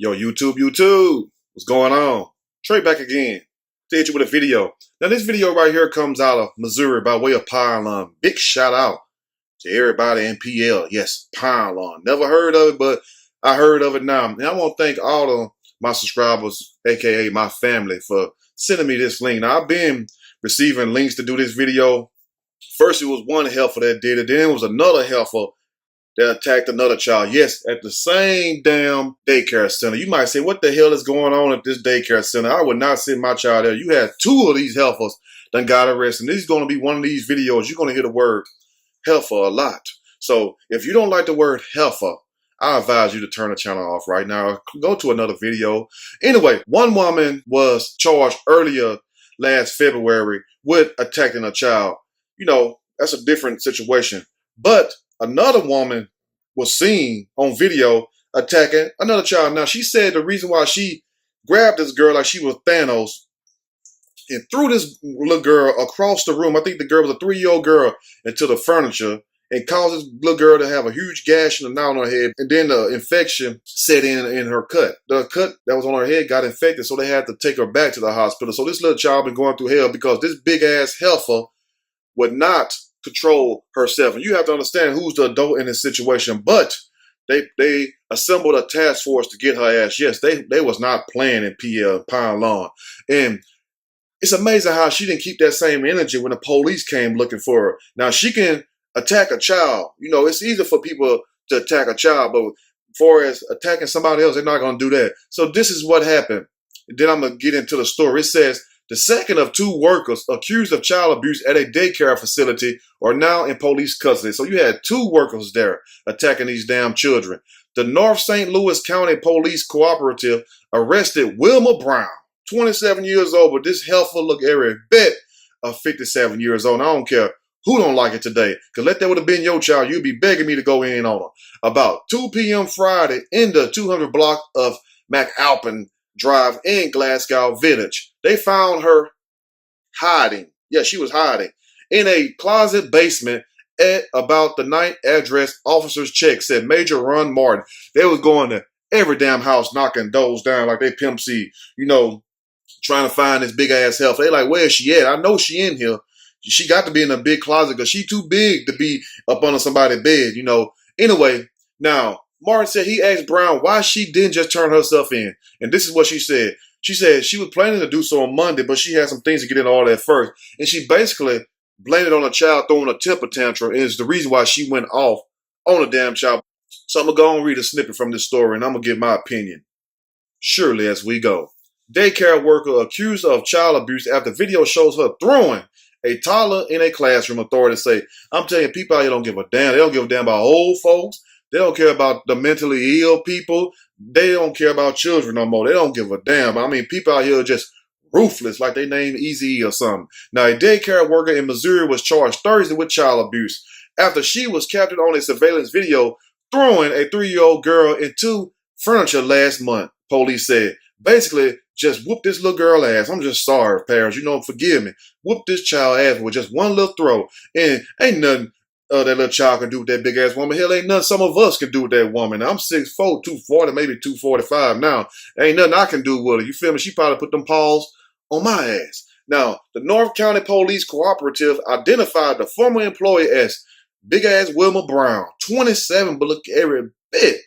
Yo, YouTube, what's going on? Trey back again to hit you with a video. Now, this video right here comes out of Missouri by way of Parental. Big shout out to everybody in PL. Yes, Parental. Never heard of it, but I heard of it now. And I want to thank all of my subscribers, aka my family, for sending me this link. Now, I've been receiving links to do this video. First, it was one heifer that did it. Then it was another heifer that attacked another child. Yes, at the same damn daycare center. You might say, what the hell is going on at this daycare center? I would not send my child there. You had two of these heifers that got arrested. This is going to be one of these videos. You're going to hear the word heifer a lot. So if you don't like the word heifer, I advise you to turn the channel off right now. Go to another video. Anyway, one woman was charged earlier last February with attacking a child. You know, that's a different situation. But another woman was seen on video attacking another child. Now, she said the reason why she grabbed this girl like she was Thanos and threw this little girl across the room, I think the girl was a 3-year-old girl, into the furniture and caused this little girl to have a huge gash and a knot on her head. And then the infection set in her cut. The cut that was on her head got infected, so they had to take her back to the hospital. So this little child been going through hell because this big-ass heifer would not control herself. And you have to understand who's the adult in this situation. But they assembled a task force to get her ass. Yes, they was not playing in Pine Lawn. And it's amazing how she didn't keep that same energy when the police came looking for her. Now, she can attack a child. You know, it's easy for people to attack a child, but as far as attacking somebody else, they're not going to do that. So this is what happened. And then I'm going to get into the story. It says, the second of two workers accused of child abuse at a daycare facility are now in police custody. So you had two workers there attacking these damn children. The North St. Louis County Police Cooperative arrested Wilma Brown, 27 years old, but this heifer look every bit of 57 years old. And I don't care who don't like it today, because let that would have been your child, you'd be begging me to go in on her. About 2 p.m. Friday in the 200 block of McAlpin Drive in Glasgow Village. They found her hiding. Yeah, she was hiding in a closet basement at about the night address officers checked, said Major Ron Martin. They was going to every damn house knocking doors down like they Pimp C, you know, trying to find this big ass heifer. They like, where is she at? I know she in here. She got to be in a big closet because she too big to be up under somebody's bed, you know. Anyway, now, Martin said he asked Brown why she didn't just turn herself in. And this is what she said. She said she was planning to do so on Monday, but she had some things to get into all that first. And she basically blamed it on a child throwing a temper tantrum. And it's the reason why she went off on a damn child. So I'm going to go and read a snippet from this story, and I'm going to give my opinion. Surely as we go. Daycare worker accused of child abuse after video shows her throwing a toddler in a classroom. Authorities say, I'm telling you, people out here don't give a damn. They don't give a damn about old folks. They don't care about the mentally ill people. They don't care about children no more. They don't give a damn. I mean, people out here are just ruthless, like they named Easy or something. Now, a daycare worker in Missouri was charged Thursday with child abuse after she was captured on a surveillance video throwing a 3-year-old girl into furniture last month, police said. Basically, just whoop this little girl ass. I'm just sorry, parents. You know, forgive me. Whoop this child ass with just one little throw. And ain't nothing that little child can do with that big ass woman. Hell, ain't nothing some of us can do with that woman. I'm 6'4", 240, maybe 245 now. Ain't nothing I can do with her. You feel me? She probably put them paws on my ass. Now, the North County Police Cooperative identified the former employee as big ass Wilma Brown, 27, but look every bit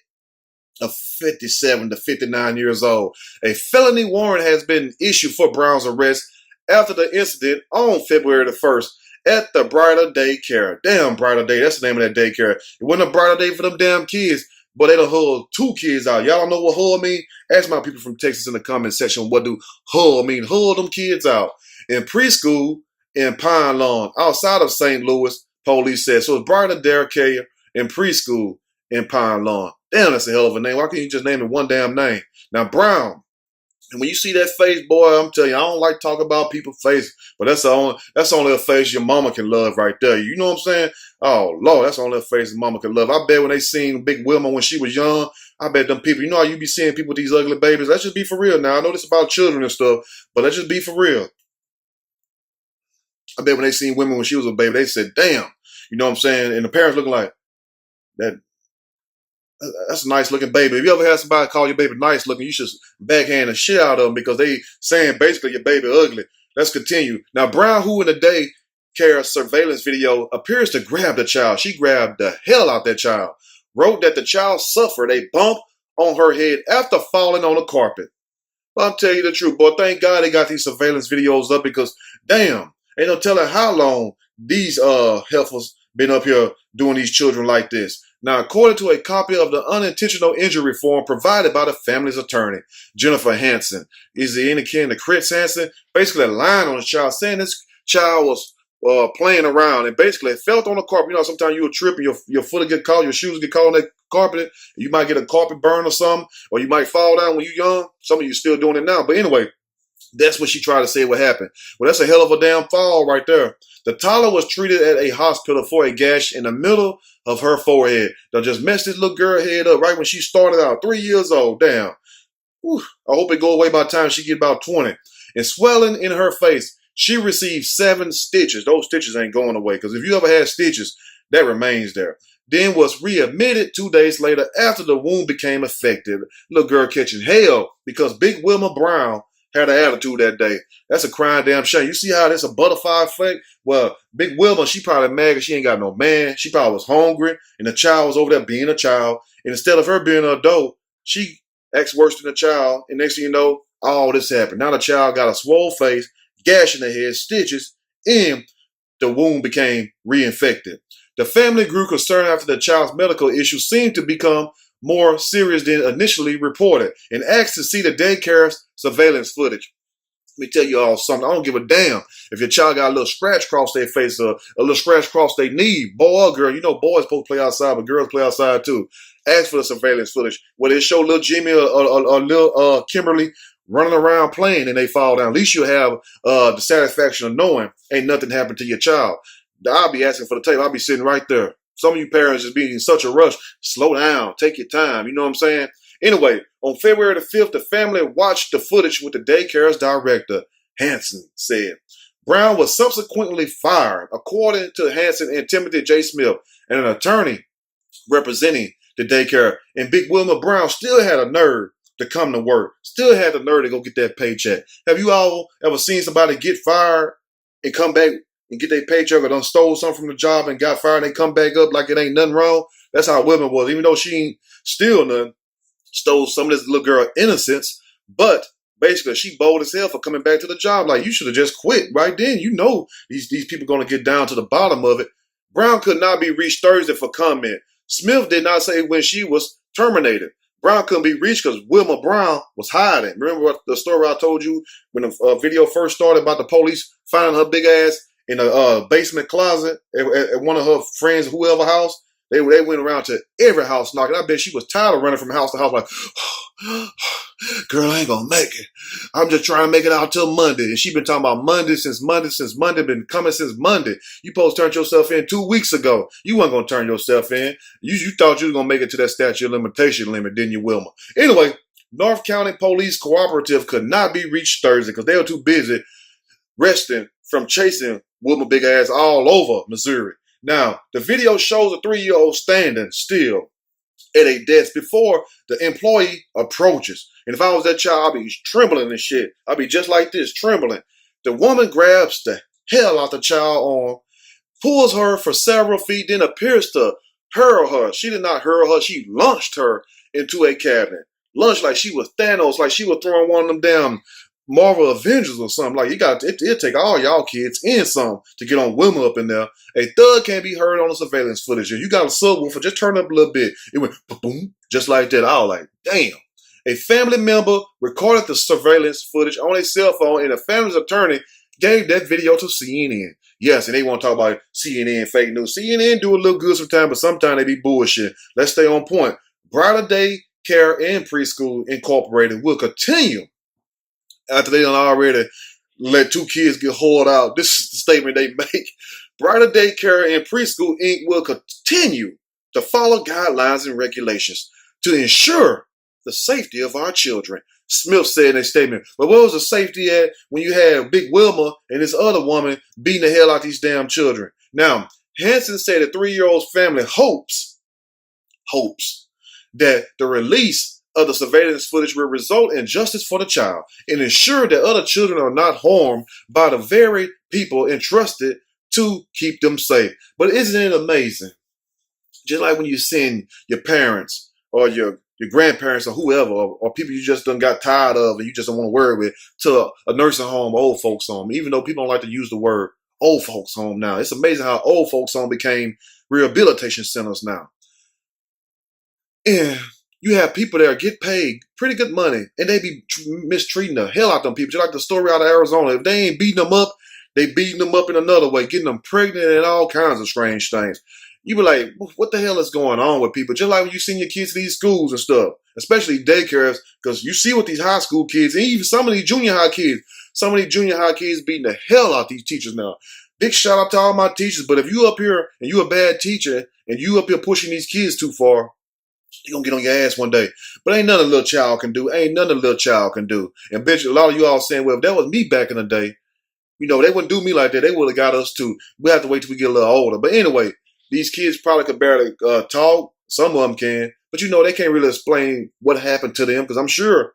of 57 to 59 years old. A felony warrant has been issued for Brown's arrest after the incident on February the 1st at the Brighter Daycare. Damn, Brighter Day. That's the name of that daycare. It wasn't a brighter day for them damn kids, but they done hulled 2 kids out. Y'all don't know what hull mean? Ask my people from Texas in the comment section, what do hull mean? Hull them kids out. In preschool in Pine Lawn, outside of St. Louis, police said. So it's Brighter Daycare in preschool in Pine Lawn. Damn, that's a hell of a name. Why can't you just name it one damn name? Now, Brown. And when you see that face, boy, I'm telling you, I don't like talking about people's face, but that's only a face your mama can love right there. You know what I'm saying? Oh, Lord, that's only a face your mama can love. I bet when they seen Big Wilma when she was young, I bet them people, you know how you be seeing people with these ugly babies? Let's just be for real now. I know this about children and stuff, but let's just be for real. I bet when they seen women when she was a baby, they said, damn. You know what I'm saying? And the parents looking like, that That's a nice looking baby. If you ever had somebody call your baby nice looking, you should backhand the shit out of them because they saying basically your baby ugly. Let's continue. Now, Brown, who in the Daycare surveillance video appears to grab the child. She grabbed the hell out that child. Wrote that the child suffered a bump on her head after falling on the carpet. But I'm telling you the truth, boy. Thank God they got these surveillance videos up because, damn, ain't no telling how long these heifers been up here doing these children like this. Now, according to a copy of the unintentional injury form provided by the family's attorney, Jennifer Hansen, is the indicating to Chris Hansen, basically lying on the child, saying this child was playing around and basically felt on the carpet. You know, sometimes you'll trip and your foot will get caught, your shoes get caught on that carpet. You might get a carpet burn or something, or you might fall down when you're young. Some of you still doing it now. But anyway, that's what she tried to say what happened. Well, that's a hell of a damn fall right there. The toddler was treated at a hospital for a gash in the middle of her forehead. That just messed this little girl head up right when she started out. 3 years old. Damn. Whew. I hope it go away by the time she get about 20. And swelling in her face. She received 7 stitches. Those stitches ain't going away because if you ever had stitches, that remains there. Then was readmitted 2 days later after the wound became affected. Little girl catching hell because Big Wilma Brown had an attitude that day. That's a crying damn shame. You see how that's a butterfly effect? Well, Big Wilma, she probably mad because she ain't got no man. She probably was hungry, and the child was over there being a child. And instead of her being an adult, she acts worse than a child. And next thing you know, all this happened. Now the child got a swole face, gash in the head, stitches, and the wound became reinfected. The family grew concerned after the child's medical issues seemed to become more serious than initially reported and asked to see the daycare's surveillance footage. Let me tell you all something. I don't give a damn if your child got a little scratch across their face or a little scratch across their knee, boy or girl. You know boys supposed to play outside, but girls play outside too. Ask for the surveillance footage. Whether it show little Jimmy or little Kimberly running around playing and they fall down, at least you'll have the satisfaction of knowing ain't nothing happened to your child. I'll be asking for the tape. I'll be sitting right there. Some of you parents just being in such a rush. Slow down. Take your time. You know what I'm saying? Anyway, on February the 5th, the family watched the footage with the daycare's director, Hansen said. Brown was subsequently fired, according to Hansen and Timothy J. Smith, and an attorney representing the daycare. And Big Wilma Brown still had a nerve to come to work, still had the nerve to go get that paycheck. Have you all ever seen somebody get fired and come back and get their paycheck or done stole something from the job and got fired and they come back up like it ain't nothing wrong? That's how Wilma was. Even though she ain't steal nothing, stole some of this little girl innocence, but basically she bold as hell for coming back to the job. Like, you should have just quit right then. You know these people going to get down to the bottom of it. Brown could not be reached Thursday for comment. Smith did not say when she was terminated. Brown couldn't be reached because Wilma Brown was hiding. Remember what the story I told you when the video first started about the police finding her big ass in a basement closet at one of her friends' whoever house? They went around to every house knocking. I bet she was tired of running from house to house like, girl, I ain't gonna make it. I'm just trying to make it out till Monday. And she been talking about Monday, been coming since Monday. You supposed to turn yourself in 2 weeks ago. You weren't gonna turn yourself in. You thought you was gonna make it to that statute of limitation limit, didn't you, Wilma? Anyway, North County Police Cooperative could not be reached Thursday because they were too busy resting from chasing Wilma big ass all over Missouri. Now, the video shows a 3-year-old standing still at a desk before the employee approaches. And if I was that child, I'd be trembling and shit. I'd be just like this, trembling. The woman grabs the hell out the child's arm, pulls her for several feet, then appears to hurl her. She did not hurl her. She launched her into a cabinet. Launched like she was Thanos, like she was throwing one of them damn Marvel Avengers or something. Like, it'll take all y'all kids and some to get on Wilma up in there. A thug can't be heard on the surveillance footage. You got a subwoofer, just turn up a little bit. It went boom, just like that. I was like, damn. A family member recorded the surveillance footage on a cell phone, and the family's attorney gave that video to CNN. Yes, and they want to talk about CNN fake news. CNN do a little good sometimes, but sometimes they be bullshit. Let's stay on point. Brighter Daycare and Preschool Incorporated will continue after they done already let 2 kids get hauled out. This is the statement they make. Brighter Daycare and Preschool Inc. will continue to follow guidelines and regulations to ensure the safety of our children, Smith said in a statement. But where was the safety at when you had Big Wilma and this other woman beating the hell out these damn children? Now, Hansen said the 3-year-old's family hopes that the release of the surveillance footage will result in justice for the child and ensure that other children are not harmed by the very people entrusted to keep them safe. But isn't it amazing? Just like when you send your parents or your grandparents or whoever, or people you just done got tired of and you just don't want to worry with, to a nursing home, old folks home, even though people don't like to use the word old folks home now. It's amazing how old folks home became rehabilitation centers now. And you have people there get paid pretty good money, and they be mistreating the hell out of them people. Just like the story out of Arizona. If they ain't beating them up, they beating them up in another way, getting them pregnant and all kinds of strange things. You be like, what the hell is going on with people? Just like when you send your kids to these schools and stuff, especially daycares, because you see what these high school kids, and even some of these junior high kids beating the hell out these teachers now. Big shout out to all my teachers, but if you up here and you a bad teacher and you up here pushing these kids too far, you're going to get on your ass one day. But ain't nothing a little child can do. And bitch, a lot of you all saying, well, if that was me back in the day, they wouldn't do me like that. They would have got us too. We have to wait till we get a little older. But anyway, these kids probably could barely talk. Some of them can. But they can't really explain what happened to them. Because I'm sure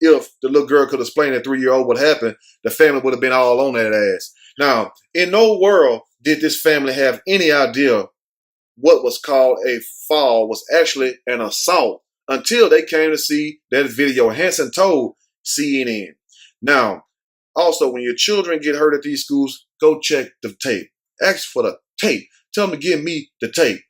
if the little girl could explain to a 3-year-old what happened, the family would have been all on that ass. Now, in no world did this family have any idea what was called a fall was actually an assault until they came to see that video. Hansen told CNN. Now, also, when your children get hurt at these schools, go check the tape. Ask for the tape. Tell them to give me the tape.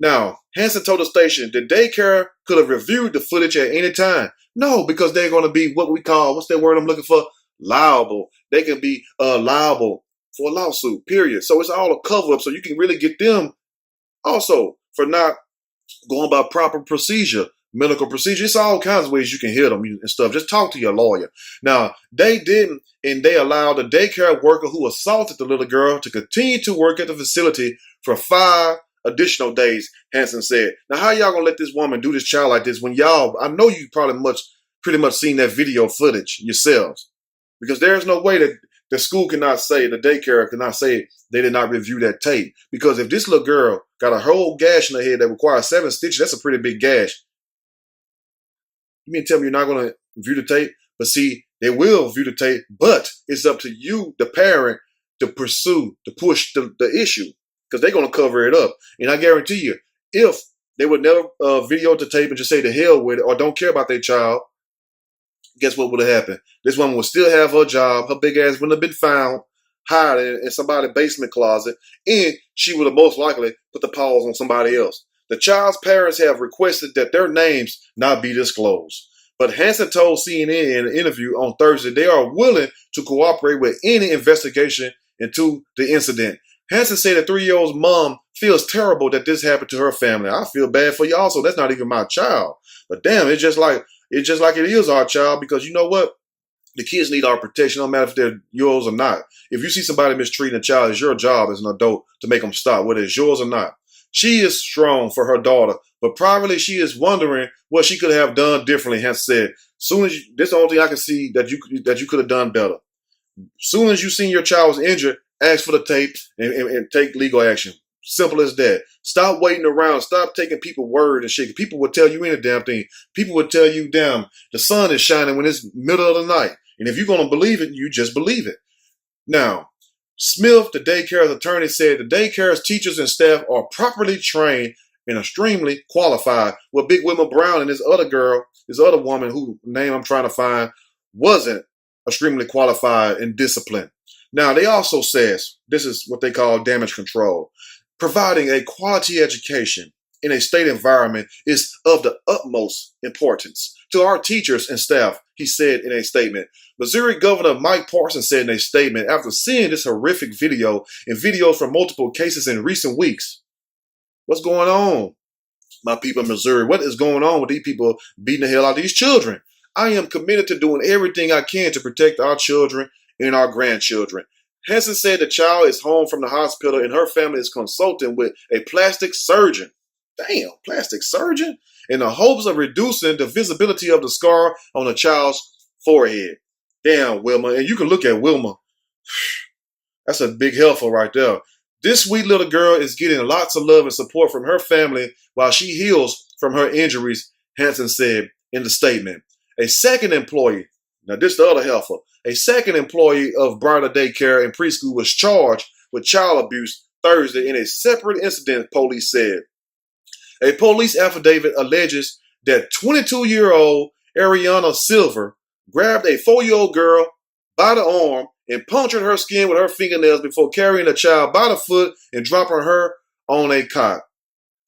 Now, Hansen told the station the daycare could have reviewed the footage at any time. No, because they're going to be what we call, what's that word I'm looking for? Liable. They can be liable for a lawsuit, period. So it's all a cover-up, so you can really get them also for not going by proper procedure, medical procedure. It's all kinds of ways you can hit them and stuff. Just talk to your lawyer. Now, they didn't, and they allowed the daycare worker who assaulted the little girl to continue to work at the facility for 5 additional days, Hansen said. Now, how y'all gonna let this woman do this child like this when y'all, I know you probably pretty much seen that video footage yourselves, because there's no way that the school cannot say, the daycare cannot say they did not review that tape. Because if this little girl got a whole gash in her head that requires 7 stitches, that's a pretty big gash. You mean tell me you're not going to view the tape? But see, they will view the tape, but it's up to you, the parent, to push the issue, because they're going to cover it up. And I guarantee you, if they would never video the tape and just say the hell with it or don't care about their child, guess what would have happened? This woman would still have her job. Her big ass wouldn't have been found hiding in somebody's basement closet, and she would have most likely put the paws on somebody else. The child's parents have requested that their names not be disclosed. But Hansen told CNN in an interview on Thursday they are willing to cooperate with any investigation into the incident. Hansen said the 3-year-old's mom feels terrible that this happened to her family. I feel bad for you also. That's not even my child. But damn, it's just like it is our child, because you know what? The kids need our protection, no matter if they're yours or not. If you see somebody mistreating a child, it's your job as an adult to make them stop, whether it's yours or not. She is strong for her daughter, but privately she is wondering what she could have done differently. Hansen said, this is the only thing I can see that you could have done better. Soon as you seen your child was injured, ask for the tape and take legal action. Simple as that. Stop waiting around. Stop taking people's word and shit. People will tell you any damn thing. People will tell you, damn, the sun is shining when it's middle of the night. And if you're going to believe it, you just believe it. Now, Smith, the daycare's attorney, said the daycare's teachers and staff are properly trained and extremely qualified. Well, Big Wilma Brown and this other woman whose name I'm trying to find, wasn't extremely qualified and disciplined. Now, they also says, this is what they call damage control. Providing a quality education in a state environment is of the utmost importance to our teachers and staff, he said in a statement. Missouri Governor Mike Parsons said in a statement after seeing this horrific video and videos from multiple cases in recent weeks. What's going on, my people in Missouri? What is going on with these people beating the hell out of these children? I am committed to doing everything I can to protect our children and our grandchildren. Hansen said the child is home from the hospital and her family is consulting with a plastic surgeon. Damn, plastic surgeon? In the hopes of reducing the visibility of the scar on the child's forehead. Damn, Wilma. And you can look at Wilma. That's a big helpful right there. This sweet little girl is getting lots of love and support from her family while she heals from her injuries, Hansen said in the statement. A second employee, now this the other helper, a second employee of Brighter Daycare and Preschool was charged with child abuse Thursday in a separate incident, police said. A police affidavit alleges that 22-year-old Ariana Silver grabbed a 4-year-old girl by the arm and punctured her skin with her fingernails before carrying the child by the foot and dropping her on a cot.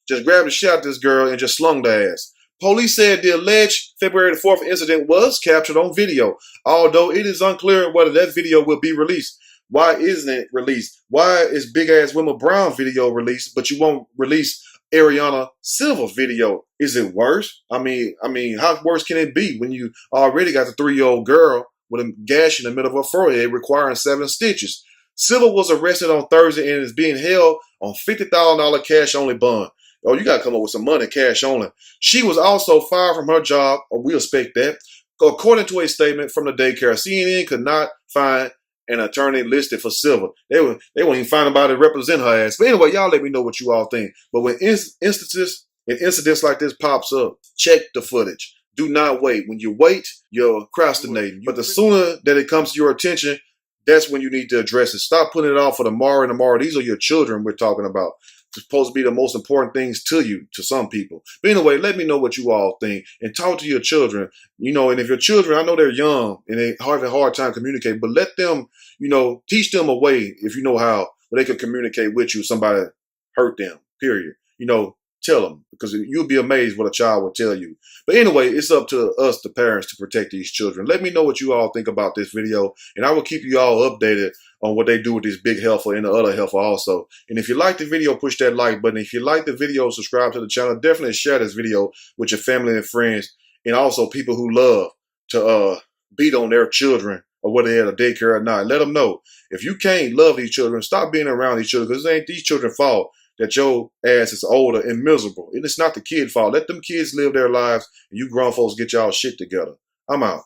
Just grabbed the shot at this girl and just slung the ass. Police said the alleged February the 4th incident was captured on video, although it is unclear whether that video will be released. Why isn't it released? Why is Big Ass Wilma Brown video released, but you won't release Ariana Silver video? Is it worse? I mean, how worse can it be when you already got the 3-year-old girl with a gash in the middle of her forehead requiring 7 stitches? Silver was arrested on Thursday and is being held on $50,000 cash-only bond. Oh, you got to come up with some money, cash only. She was also fired from her job, or we expect that. According to a statement from the daycare, CNN could not find an attorney listed for Silver. They won't even find anybody to represent her ass. But anyway, y'all let me know what you all think. But when incidents like this pops up, check the footage. Do not wait. When you wait, you're procrastinating. But the sooner that it comes to your attention, that's when you need to address it. Stop putting it off for tomorrow and tomorrow. These are your children we're talking about. It's supposed to be the most important things to you, to some people. But anyway, let me know what you all think and talk to your children. And if your children, I know they're young and they have a hard time communicating, but let them, teach them a way, if you know how, where they can communicate with you. Somebody hurt them, period. Tell them, because you'll be amazed what a child will tell you. But anyway, it's up to us, the parents, to protect these children. Let me know what you all think about this video, and I will keep you all updated on what they do with this big heifer and the other heifer also. And if you like the video, push that like button. If you like the video, subscribe to the channel. Definitely share this video with your family and friends, and also people who love to beat on their children, or whether they're at a daycare or not. Let them know. If you can't love these children, stop being around these children, because it ain't these children's fault that your ass is older and miserable. And it's not the kid's fault. Let them kids live their lives, and you grown folks get y'all shit together. I'm out.